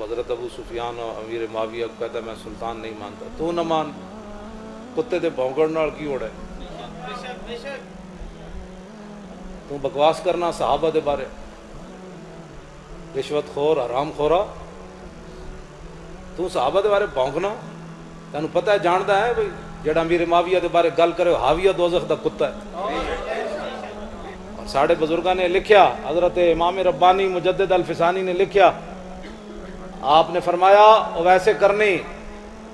حضرت ابو سفیان اور امیر معاویہ کو کہتا ہے میں سلطان نہیں مانتا، تو نہ مان، کتے دے بھونکڑ نال کی ہوڑا ہے، تو بکواس کرنا صحابہ دے بارے، رشوت خور حرام خورا، تو صحابہ دے بارے بھونکنا، تینوں پتہ ہے جاندا ہے بھئی جڑا امیر معاویہ دے بارے گل کرے حاویہ دوزخ دا کتا ہے۔ اور ساڑھے بزرگاں نے لکھیا، حضرت امام ربانی مجدد الفسانی نے لکھیا، آپ نے فرمایا اویس کرنی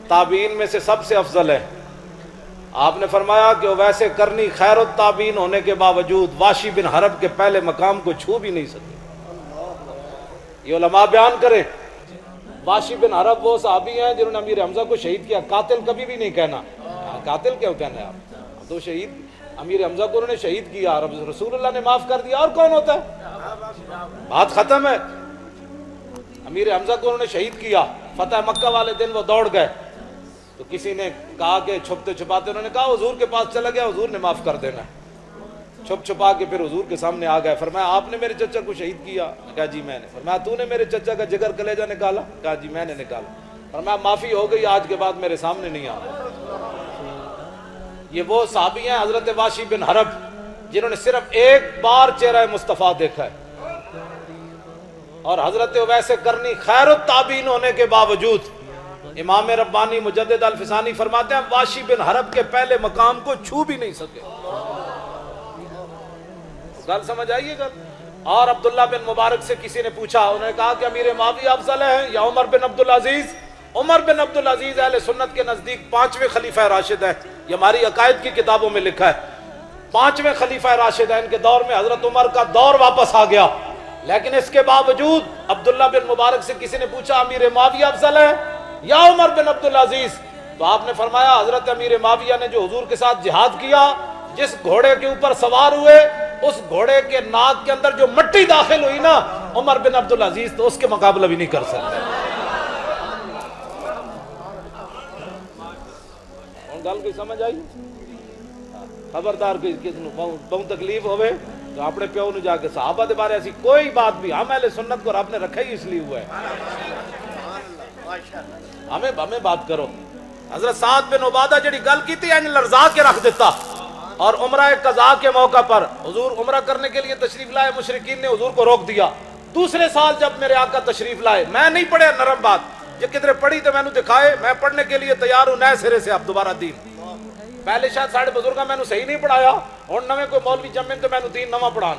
تابعین میں سے سب سے افضل ہے۔ آپ نے فرمایا کہ اویس کرنی خیر التابعین ہونے کے باوجود واشی بن حرب کے پہلے مقام کو چھو بھی نہیں سکے۔ یہ علماء بیان کریں، واشی بن حرب وہ صحابی ہیں جنہوں نے امیر حمزہ کو شہید کیا، قاتل کبھی بھی نہیں کہنا، قاتل کیوں کہنا ہے آپ تو شہید، امیر حمزہ کو انہوں نے شہید کیا، رسول اللہ نے معاف کر دیا، اور کون ہوتا ہے؟ بات ختم ہے۔ امیر حمزہ کو انہوں نے شہید کیا، فتح مکہ والے دن وہ دوڑ گئے، تو کسی نے کہا کہ چھپتے چھپاتے، انہوں نے کہا حضور کے پاس چلا گیا، حضور نے معاف کر دینا، چھپ چھپا کے پھر حضور کے سامنے آ گئے، فرمایا آپ نے میرے چچا کو شہید کیا؟ کہا جی میں نے۔ فرمایا تو نے میرے چچا کا جگر کلیجہ نکالا؟ کہا جی میں نے نکالا۔ فرمایا معافی ہو گئی، آج کے بعد میرے سامنے نہیں آنا۔ یہ وہ صحابی ہیں حضرت واشی بن حرب جنہوں نے صرف ایک بار چہرہ مصطفیٰ دیکھا ہے، اور حضرت اویس کرنی خیر التابعین ہونے کے باوجود امام ربانی مجدد الفسانی فرماتے ہیں واشی بن حرب کے پہلے مقام کو چھو بھی نہیں سکے۔ گل سمجھ آئیے گا؟ اور عبداللہ بن مبارک سے کسی نے پوچھا، انہوں نے کہا کہ امیر معاویہ افضل ہے یا عمر بن عبدالعزیز؟ عمر بن عبدالعزیز اہل سنت کے نزدیک 5ویں خلیفہ راشد ہیں، یہ ہماری عقائد کی کتابوں میں لکھا ہے، 5ویں خلیفہ راشد ہیں، ان کے دور میں حضرت عمر کا دور واپس آ گیا، لیکن اس کے باوجود عبداللہ بن مبارک سے کسی نے پوچھا امیر معاویہ افضل ہے یا عمر بن عبدالعزیز؟ تو آپ نے فرمایا حضرت امیر معاویہ نے جو حضور کے ساتھ جہاد کیا، جس گھوڑے کے اوپر سوار ہوئے، اس گھوڑے کے ناک کے اندر جو مٹی داخل ہوئی نا، عمر بن عبدالعزیز تو اس کے مقابلہ بھی نہیں کر سکتے۔ گل کوئی سمجھ آئی؟ خبردار بہت تکلیف ہوئے تو اپنے پیو نو جا کے صحابہ دے بارے ایسی کوئی بات بھی، ہم اہل سنت کو رب نے رکھا ہی اس لیے ہوا ہے، ہمیں بات کرو۔ حضرت سعد بن عبادہ جڑی گل کی تھی یعنی لرزا کے رکھ دیتا، اور عمرہ قضاء کے موقع پر حضور عمرہ کرنے کے لیے تشریف لائے، مشرکین نے حضور کو روک دیا۔ دوسرے سال جب میرے آقا تشریف لائے، میں نہیں پڑھے نرم بات، یہ کدھر پڑھی تو میں نے دکھائے، میں پڑھنے کے لیے تیار ہوں نئے سرے سے اب دوبارہ دین۔ پہلے شاید ساڑھے بزرگاں میں نے صحیح نہیں پڑھایا، اور نویں کوئی مولوی جمعن تو میں نے دین نواں پڑھان،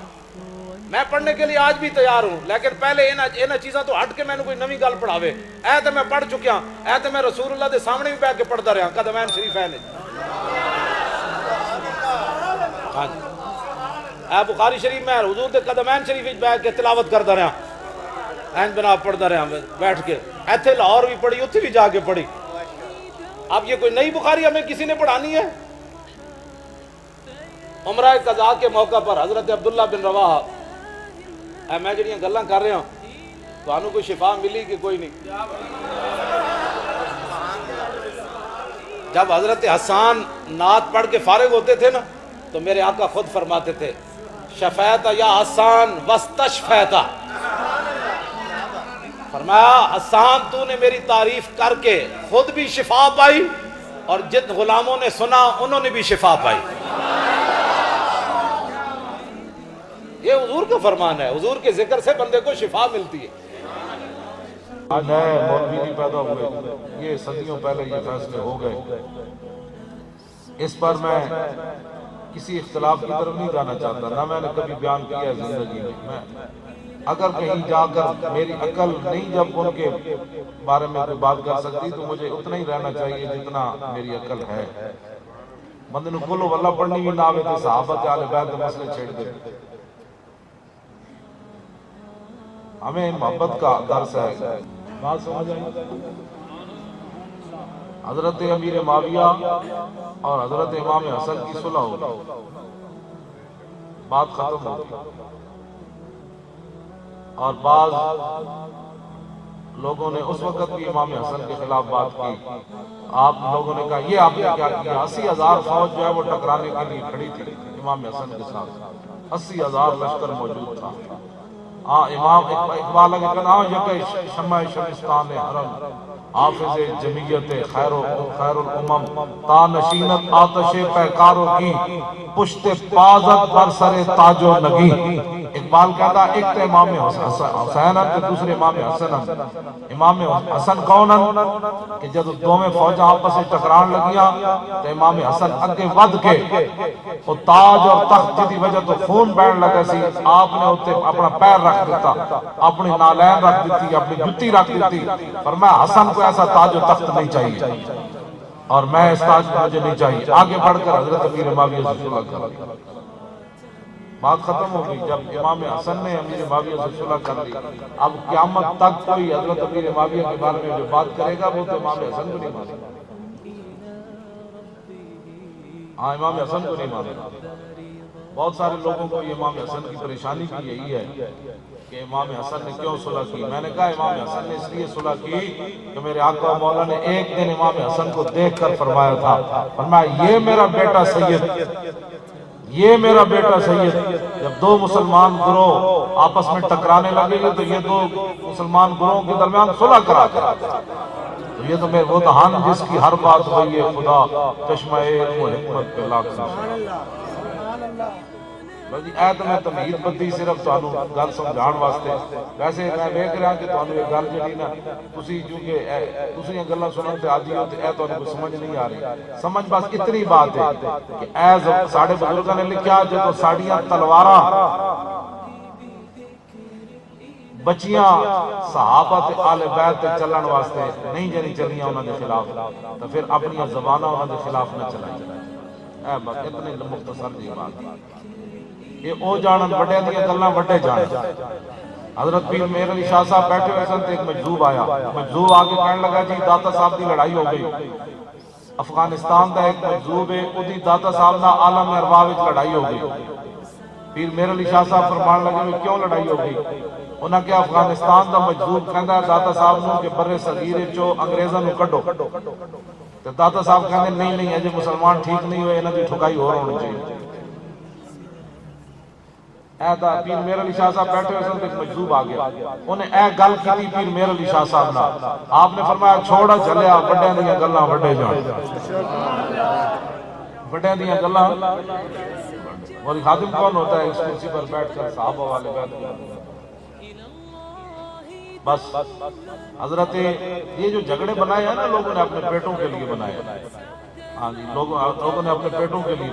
میں پڑھنے کے لیے آج بھی تیار ہوں، لیکن پہلے انہاں چیزاں تو ہٹ کے میں نے کوئی نویں گل پڑھاوے، اے تو میں پڑھ چکیا، اے تو میں رسول اللہ دے سامنے بھی بیٹھ کے پڑھتا رہا، قدمین شریف ہے نہیں، ہاں جی، اے بخاری شریف میں حضور دے قدمین شریف بیٹھ کے تلاوت کرتا رہا، این بنا پڑھتا رہا بیٹھ کے، ایتھے لاہور بھی پڑھی، اتھے بھی جا کے پڑھی۔ اب یہ کوئی نئی بخاری ہمیں کسی نے پڑھانی ہے؟ عمرہ قضاء کے موقع پر حضرت عبداللہ بن رواحہ، اے میں جڑیاں گلاں کر رہا ہوں تو انہوں کوئی شفا ملی کہ کوئی نہیں؟ جب حضرت حسان نعت پڑھ کے فارغ ہوتے تھے نا تو میرے آقا خود فرماتے تھے شفیت یا حسان واستشفیت، فرمایا حسان تو نے میری تعریف کر کے خود بھی شفا پائی، اور جن غلاموں نے سنا انہوں نے بھی شفا پائی۔ یہ حضور کا فرمان ہے، حضور کے ذکر سے بندے کو شفا ملتی ہے۔ آج نئے مولوی نہیں پیدا ہوئے، یہ صدیوں پہلے یہ فیصلے ہو گئے، اس پر میں کسی اختلاف کی طرف نہیں جانا چاہتا، نہ میں نے کبھی بیان کیا ہے زندگی میں، اگر کہیں جا کر میری عقل نہیں جب ان کے بارے میں کوئی بات کر سکتی تو مجھے اتنا ہی رہنا چاہیے جتنا میری عقل ہے۔ بندے نو کلو واللہ پڑھنی بھی نہ آوے تے صحابہ تے اہل بیت دے مسئلے چھیڑ دے۔ ہمیں محبت کا درس ہے، بات سمجھ آئی؟ حضرت امیر معاویہ اور حضرت امام حسن کی صلح ہوگی، بات ختم ہوگی، اور بعض لوگوں نے اس وقت بھی امام حسن کے خلاف بات کی، آپ لوگوں نے کہا یہ آپ نے کیا کیا، 80,000 فوج جو ہے وہ ٹکرانے کے لیے کھڑی تھی امام حسن کے ساتھ، 80,000 لشکر موجود تھا، امام اقبال کے کہنا یک شمع شمستان حرم حافظ جمعیت خیر الامم تا نشینت آتش پیکاروں کی پشت پازت بر سر تاج و نگی. اقبال کہتا ایک تو امام حسین ہے دوسرے امام حسن ہے. امام حسن کون ہے کہ جب دو میں فوج آپس سے ٹکران لگیاں تو امام حسن اگے ود کے وہ تاج اور تخت جی وجہ تو خون بہن لگا سی آپ نے اتنے اپنا پیر رکھ دیتا اپنی نالین رکھ دیتی اپنی جتی رکھ دیتی. فرمایا حسن کو ایسا تاج و تخت نہیں چاہیے اور میں اس تاج کو مجھے نہیں چاہیے. آگے بڑھ کر حضرت امیر معاویہ سے صلح کر بات ختم ہو گئی. جب امام حسن نے امیر معاویہ سے صلح کر لی اب قیامت تک کوئی حضرت امیر معاویہ کے بارے میں جو بات کرے گا وہ تو امام حسن کو نہیں مانے گا. ہاں امام حسن کو نہیں مانے گا. بہت سارے لوگوں کو یہ امام حسن کی پریشانی بھی یہی ہے کہ امام حسن نے کیوں صلح کی. میں نے کہا امام حسن نے اس لیے صلح کی کہ میرے آقا و مولا نے ایک دن امام حسن کو دیکھ کر فرمایا تھا فرمایا یہ میرا بیٹا سید یہ میرا بیٹا سید. جب دو مسلمان گروہ آپس میں ٹکرانے لگے گے تو یہ دو مسلمان گروہوں کے درمیان صلح کرا کر تو یہ تو وہ دہان جس کی ہر بات ہوئی ہے خدا چشمہ علم و حکمت پہ لاکھ بلکہ ایت میں تمہید بدی صرف تانوں گل سمجھان واسطے. ویسے میں دیکھ رہا کہ تانوں یہ گل جڑی نا تسی کیونکہ دوسری گلاں سنن تے عادی ہو تے اے تانوں کو سمجھ نہیں آ رہی. سمجھ بس اتنی بات ہے کہ اے ساڈے بزرگاں نے لکھیا جدوں ساڈیاں تلواراں بچیاں صحابہ تے آل بیت تے چلن واسطے نہیں جنی چلیاں انہاں دے خلاف تو پھر اپنی زباناں انہاں دے خلاف نہ چلائیں. اے بس اتنے مختصر جی بات یہ او جانن بڑے دیاں گلاں بڑے جانن. حضرت پیر مہر علی شاہ صاحب بیٹھے ہوئے سن تے ایک مجذوب آیا. مجذوب آ کے کہنے لگا جی داتا صاحب دی لڑائی ہو گئی. افغانستان دا ایک مجذوب ہے اودی داتا صاحب نال عالم ارواح وچ لڑائی ہو گئی. پیر مہر علی شاہ صاحب فرمان لگے کیوں لڑائی ہو گئی. انہاں کہ افغانستان دا مجذوب کہندا ہے داتا صاحب نوں کہ بر صغیر وچوں انگریزاں نوں کڈو تے داتا صاحب کہندے نہیں نہیں اجے مسلمان ٹھیک نہیں ہوئے انہاں دی ٹھکائی ہور ہونی چاہیے. پیر مہر علی شاہ صاحب بیٹھے ہوئے سن ایک مجذوب آ گیا انہیں اے گل کی پیر مہر علی شاہ صاحب نال. آپ نے فرمایا چھوڑا چلیا بڑے دیاں گلاں بڑے جان بڑے دیاں گلاں. اور خادم کون ہوتا ہے اس کرسی پر بیٹھ کر صحابہ والے بیٹھ بس. حضرت یہ جو جھگڑے بنائے ہیں نا لوگوں نے اپنے پیٹوں کے لیے بنائے. ہاں جی لوگوں نے اپنے پیٹوں کے لیے